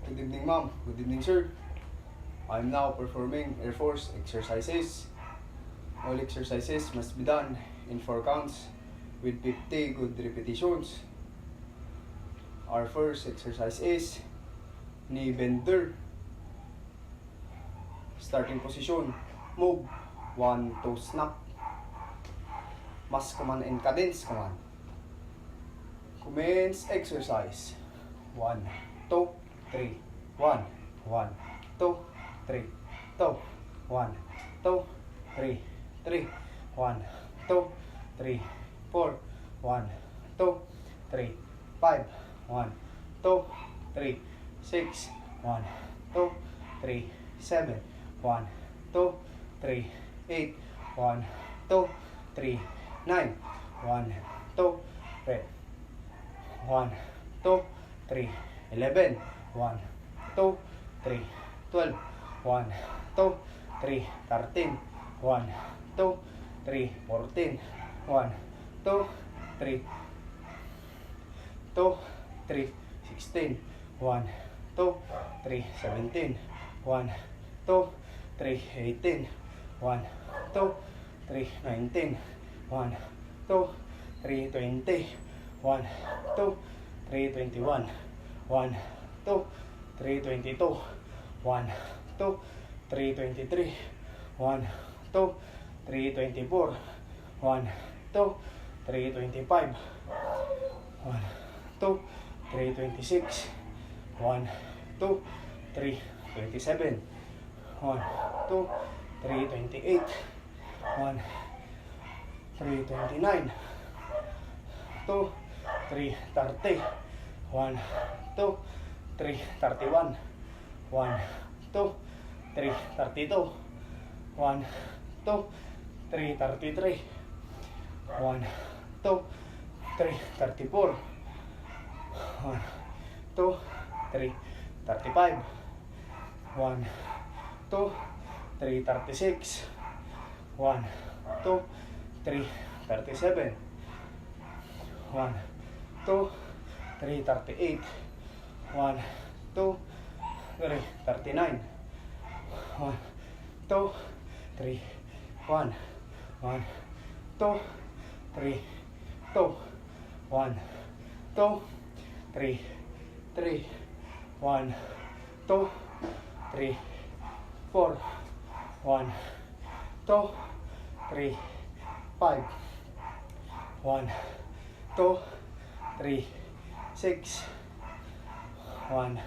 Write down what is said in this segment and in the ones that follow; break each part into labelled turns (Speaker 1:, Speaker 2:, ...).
Speaker 1: Good evening, ma'am. Good evening, sir. I'm now performing Air Force exercises. All exercises must be done in 4 counts with 50 good repetitions. Our first exercise is knee bender. Starting position, move, 1, 2, snap. Mas command and cadence command. Commence exercise. 1, 2, 3, 1, 1, 2, 3, 2, 1, 2, 3, 3, 1, 2, 3, 4, 1, 2, 3, 5, 1, 2, 3, 6, 1, 2, 3, 7, 1, 2, 3, 8, 1, 2, 3, 9, 1, 2, 3, 1, 2, 3, 11, 1, 2, 3, 12, 1, 2, 3, 13, 1, 2, 3, 14, 1, 2, 3, 2, 3, 16, 1, 2, 3, 17, 1, 2, 3, 18, 1, 2, 3, 19, 1, 2, 3, 20, 1, 2, 3, 21, 1, 2, 3, 22, 1, 2, 3, 23, 1, 2, 3, 24, 1, 2, 3, 25, 1, 2, 3, 26, 1, 2, 3, 27, 1, 2, 3, 28, 1, 3, 29, 2, 3, 30, 1, 2, 3, 31, 1, 2, 3, 32, 1, 2, 3, 33, 1, 2, 3, 34, 1, 2, 3, 35, 1, 2, 3, 36, 1, 2, 3, 37, 1, 2, 3, 38, 1, 2, 3, 39, 1, 2, 3, 1, 1, 2, 3, 2, 1, 2, 3, 3, 1, 2, 3, 4, 1, 2, 3, 5, 1, 2, 3, 6, 1,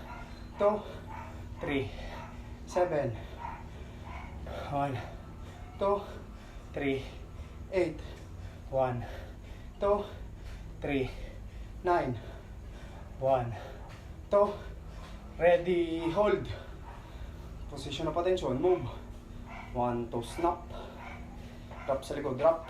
Speaker 1: 2, 3, 7, 1, 2, 3, 8, 1, 2, 3, 9, 1, 2, ready, hold. Position of attention, move. 1, 2, snap. Drop sa likod, drop.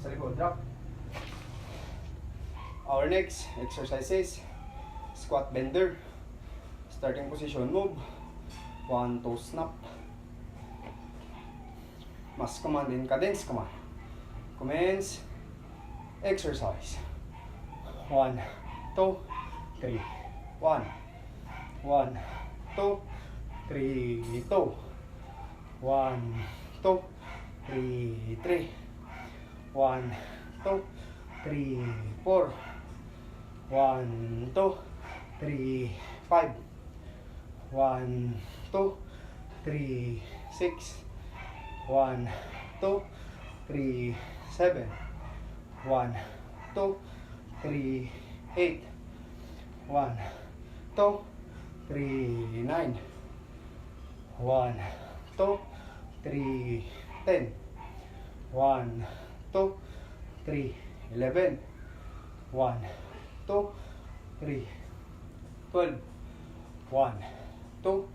Speaker 1: Sa likod, drop. Our next exercise is squat bender. Starting position, move. 1, 2, snap. Mas command and cadence command. Commence exercise. 1, 2, 3, 1, 1, 2, 3, 2, 1, 2, 3, 3, 1, 2, 3, 4, 1, 2, 3, 5, 1, 2, 3, 6, 1, 2, 3, 7, 1, 2, 3, 8, 1, 2, 3, 9, 1, 2, 3, 10, 1, 2, 3, 11, 1, 2, 3, 12, 1, 2,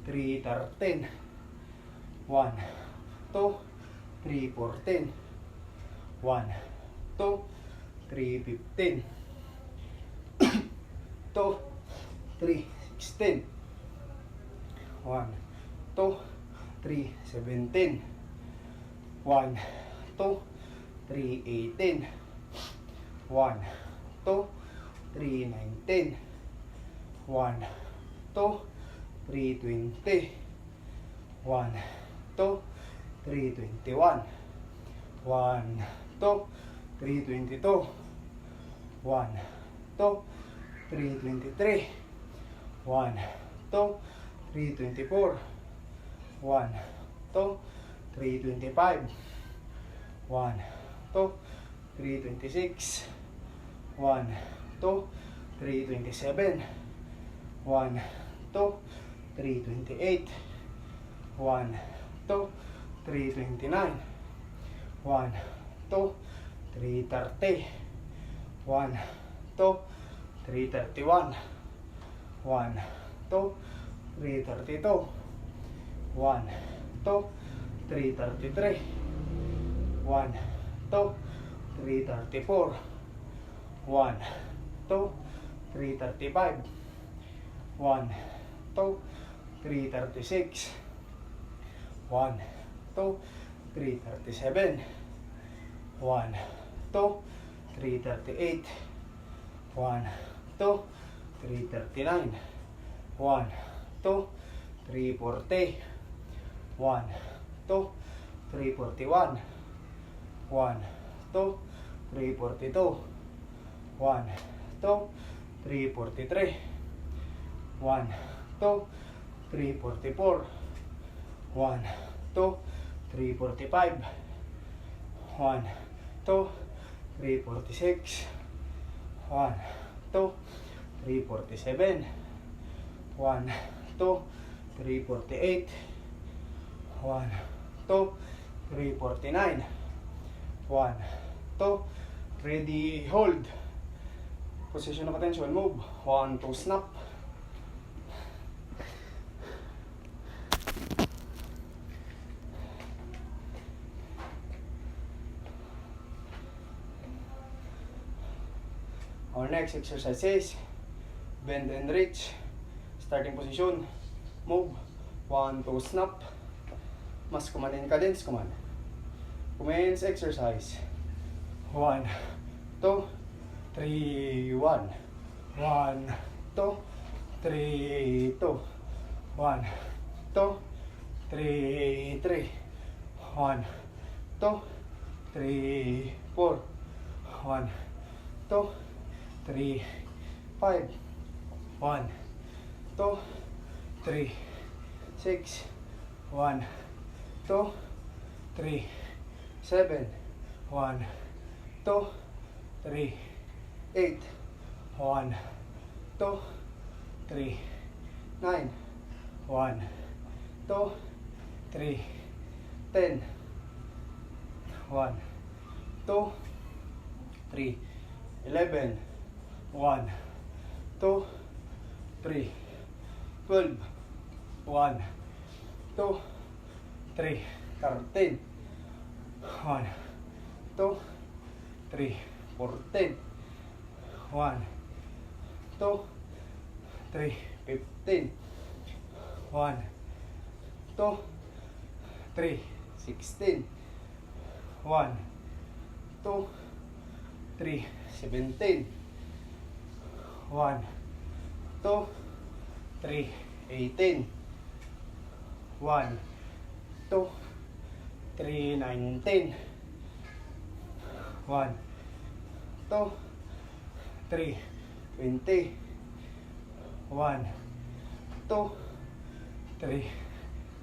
Speaker 1: 3, 13, 1, 2, 3, 14. 1, 2, 3, 15. 2, 3, 16. 1, 2, 3, 17. 1, 2, 3, 18. 1, 2, 3, 19. 1, 2, 3, 20. 1, 2, 3, 21. 1, 2, 3, 22. 1, 2, 3, 23. 1, 2, 3, 24. 1, 2, 3, 25. 1, 2, 3, 26. 1, 2, 3, 27. 1, 2, 3, 28. 1, 2, 3, 29. 1, 2, 3, 30. 1, 2, 3, 31. 1, 2, 3, 32. 1, 2, 3, 33. 1, 2, 3, 34. 1, 2, 3, 35. 1, 2, 3, 36. 1, 2, 3, 37. 1, 2, 3, 38. 1, 2, 3, 39. 1, 2, 3, 40. 1, 2, 3, 41. 1, 2, 3, 42. 1, 2, 3, 43. 1, 2, 3, 44. 1, 2, 3, 45. 1, 2, 3, 46. 1, 2, 3, 47. 1, 2, 3, 48. 1, 2, 3, 49. 1, 2, ready, hold. Position of attention, move. 1, 2, snap. Our next exercise is bend and reach. Starting position, move. 1, 2, snap. Mas command and cadence command. Commence exercise. 1, 2, 3, 1. 1, 2, 3, 2. 1, 2, 3, 3. 1, 2, 3, 4. 1, 2, 3, 5. 1, 2, 3, 6. 1, 2, 3, 7. 1, 2, 3, 8. 1, 2, 3, 9. 1, 2, 3, 10. 1, 2, 3, 11. 1, 2, 3, 12. 1, 2, 3, 13. 1, 2, 3, 14. 1, 2, 3, 15. 1, 2, 3, 16. 1, 2, 3, 17. 1, 2, 3, 18. 1, 2, 3, 19. 1, 2, 3, 20. 1, 2, 3,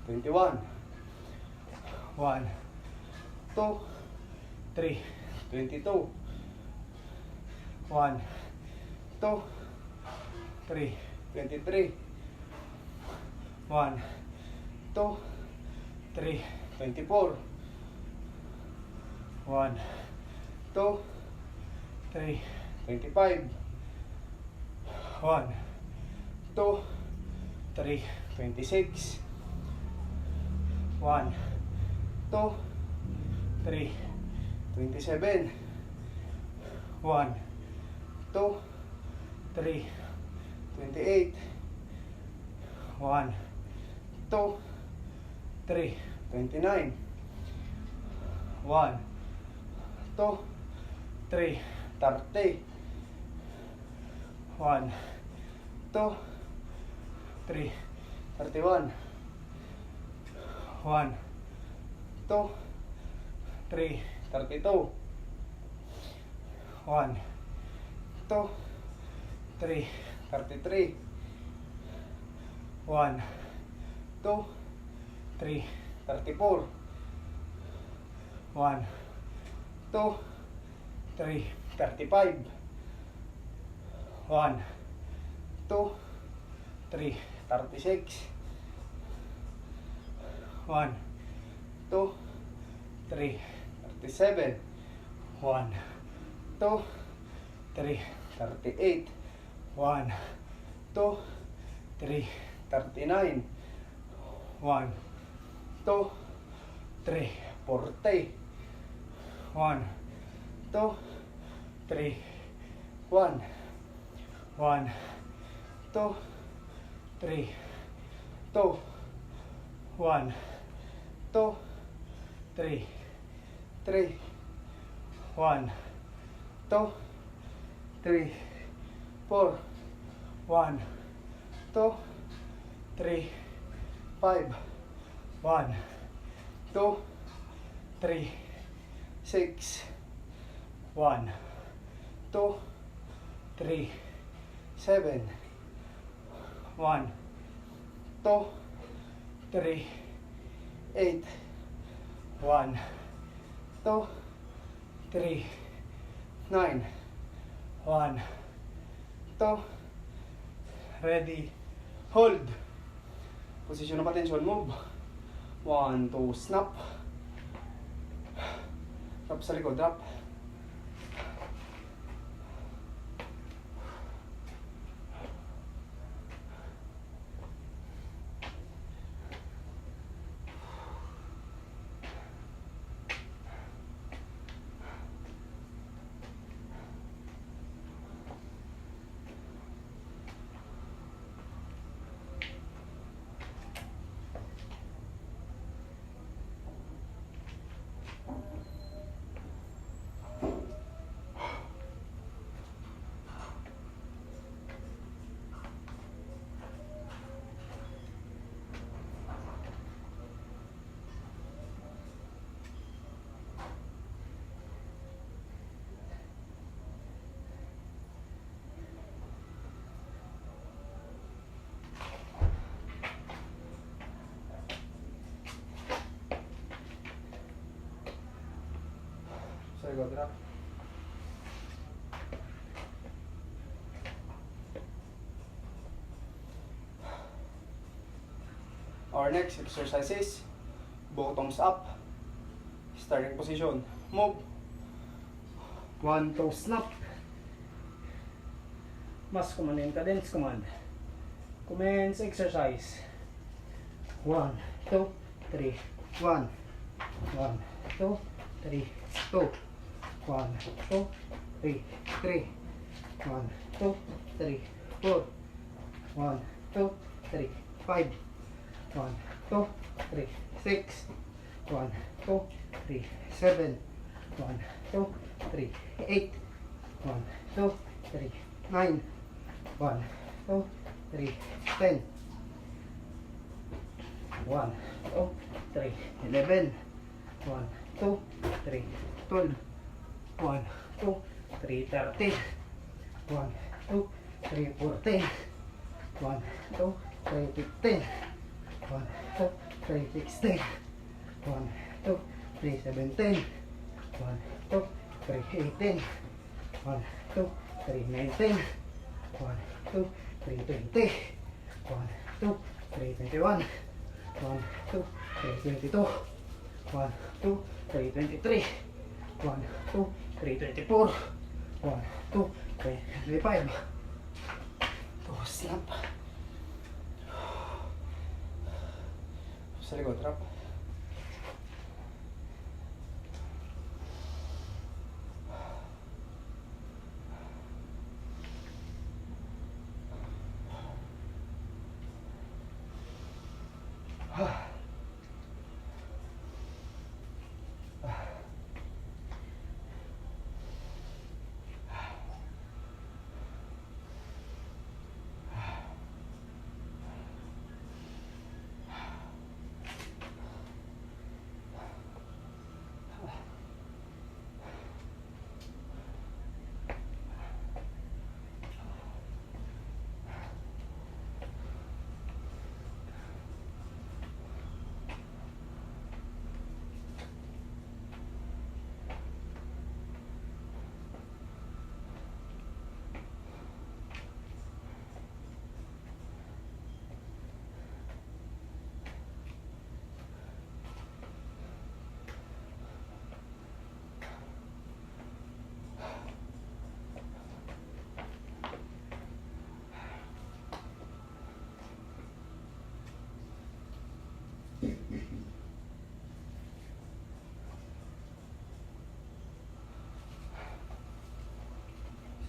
Speaker 1: 21. 1, 2, 3, 22. 1, 2, 3, 23. 1, 2, 3, 24. 1, 2, 3, 25. 1, 2, 3, 26. 1, 2, 3, 27, 1, 2, 3, 28, 1, 2, 3, 29, 1, 2, 3, 30, 1, 2, 3, 31, 1, 2, 3, 32, 1, 2, 3, 33, 1, 2, 3, 34, 1, 2, 3, 35, 1, 2, 3, 36, 1, 2, 3, 37, 1, 2, 3, 38, 1, 2, 3, 39, 1, 2, 3, 40, 1, 2, 3, 1, 1, 2, 3, 2, 1, 2, 3, 3, 1, 2, 3, 4, 1, 2, 3, 5, 1, 2, 3, 6, 1, 2, 3, 7, 1, 2, 3, 8, 1, 2, 3, 9, 1, 2, ready, hold, position of attention, move, 1, 2, snap, drop sa likod, drop, sa likod, drop. Our next exercise is bottoms up. Starting position, move, 1, 2, snap, mas command and cadence command. Commence exercise, 1, 2, 3, 1, 1, 2, 3, 2, 1, 2, 3, 3, 1, 2, 3, 4, 1, 2, 3, 5, 1, 2, 3, 6, 1, 2, 3, 7, 1, 2, 3, 8, 1, 2, 3, 9, 1, 2, 3, 10, 1, 2, 3, 11, 1, 2, 3, 12, 1, 2, 3, 13, 1, 2, 3, 14, 1, 2, 3, 15, 1, 2, 3, 16, 1, 2, 3, 17, 1, 2, 3, 18, 1, 2, 3, 19, 1, 2, 3, 20, 1, 2, 3, 21, 1, 2, 3, 22, 1, 2, 3, 23, 1, 2, 3, 24, 1, 2, 3, 25. Oh, snap. Sa likod, drop.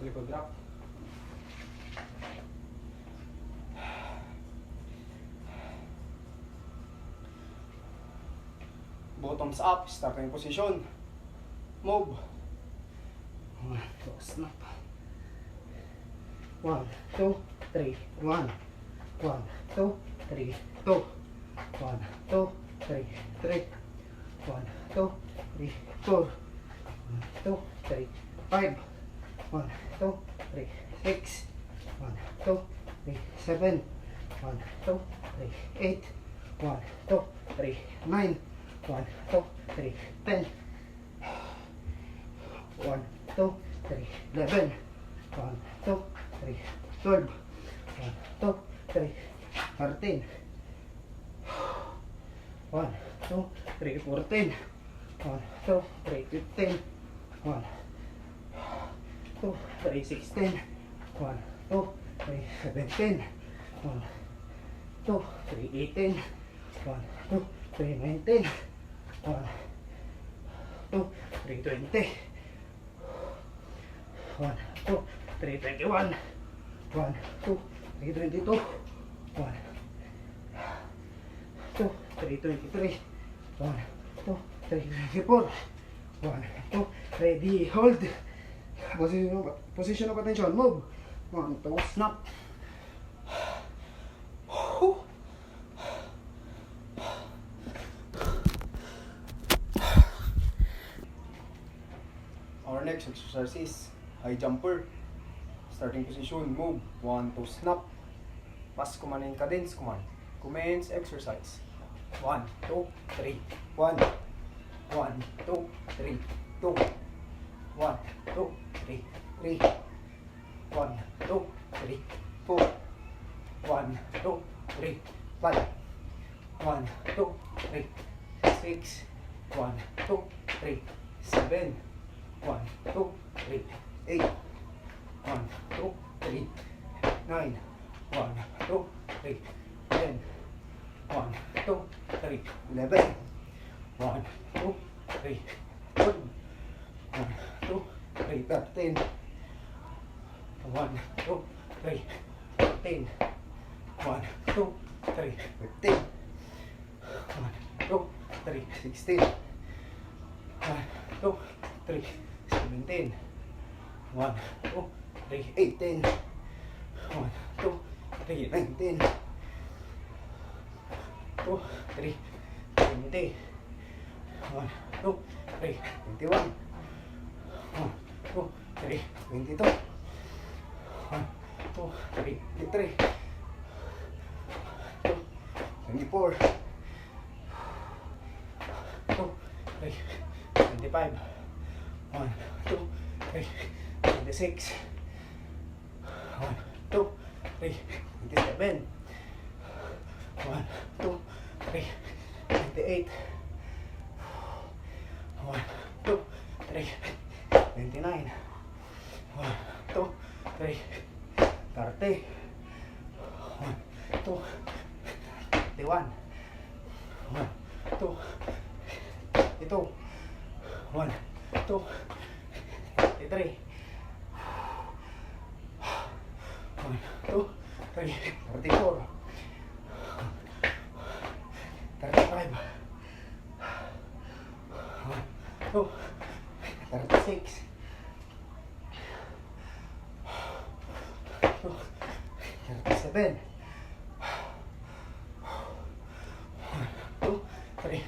Speaker 1: Likod drop. Bottoms up, starting position. Move.
Speaker 2: 1, 2, snap. 1, 2, 3, 1, 1, 2, 3, 2, 1, 2, 3, 3, 1, 2, 3, 4, 1, 2, 3, 5, 1, 2, 3, 6, 1, 2, 3, 7, 1, 2, 3, 8, 1, 2, 3, 9, 1, 2, 3, 10, 1, 2, 3, 11, 1, 2, 3, 12, 1, 2, 3, 13, 1, 2, 3, 14, 1, 2, 3, 15, 1, 2, 3, 16, 1, 2, 3, 17, 1, 2, 3, 18, 1, 2, 3, 19, 1, 2, 3, 20, 1, 2, 3, 21, 1, 2, 3, 22, 1, 2, 3, 23, 1, 2, 3, 24, 1, 2, ready, hold, position of attention, move, 1, 2, snap.
Speaker 1: Our next exercise is high jumper. Starting position, move. 1, 2, snap. Mas kumanin cadence, kuman. Commence exercise. 1, 2, 3, 1. 1, 2, 3, 2. 1, 2, 3, 3. 1, 2, 3, 4. 1, 2, 3, 5. 1, 2, 3, 6. 1, 2, 3, 7. 1, 2, 3, 8. 1, 2, 3, 9. 1, 2, 3, 10. 1, 2, 3, 11. 1, 2, 3, 12. 1, 2, 3, 13. 1, 2, 3, 14. 1, 2, 3, 15. 1, 2, 3, 16. 1, 2, 3, 17. 1, 2, 3, 18. 1, 2, 3, 19. 2, 3, 20. 1, 2, 3, 21. 1, 2, 3, 22. 1, 2, 3, 23. 2, 24. 2, 3, 25. 1, 2, 3, 26. 1, 2, 3, 27. 1, 2, 3, 28. 1, 2, 3, 29. 1, 2, 3, 30. 1, 2, 31. 1, 2, 32. 1, 2, 33. 1, 2, 3, 34. 35. 1, 2, 36. 2, 37. 1, 2, 3,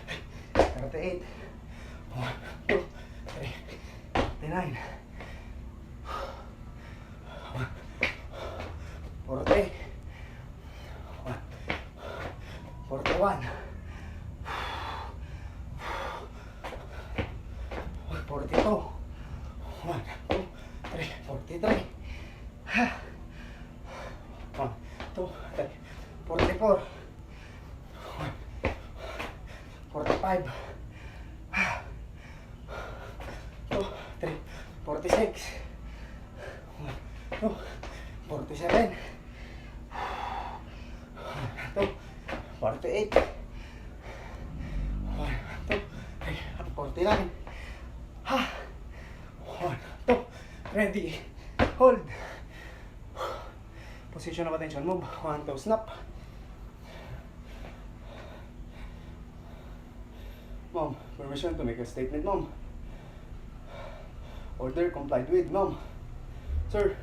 Speaker 1: 38. 1, 2, 3, 39. 1, 40. 1, 41. 42. 1, 2, 3, 43. 1, 2, 3, 44. 1, 45. 2, 3, 46. 1, 2, 47. 1, 2, 48. 1, 2, 3, 49. 1, 2, ready. hold. Position of attention, move. 1, 2, snap. Mom, permission to make a statement, mom. Order complied with, mom. Sir,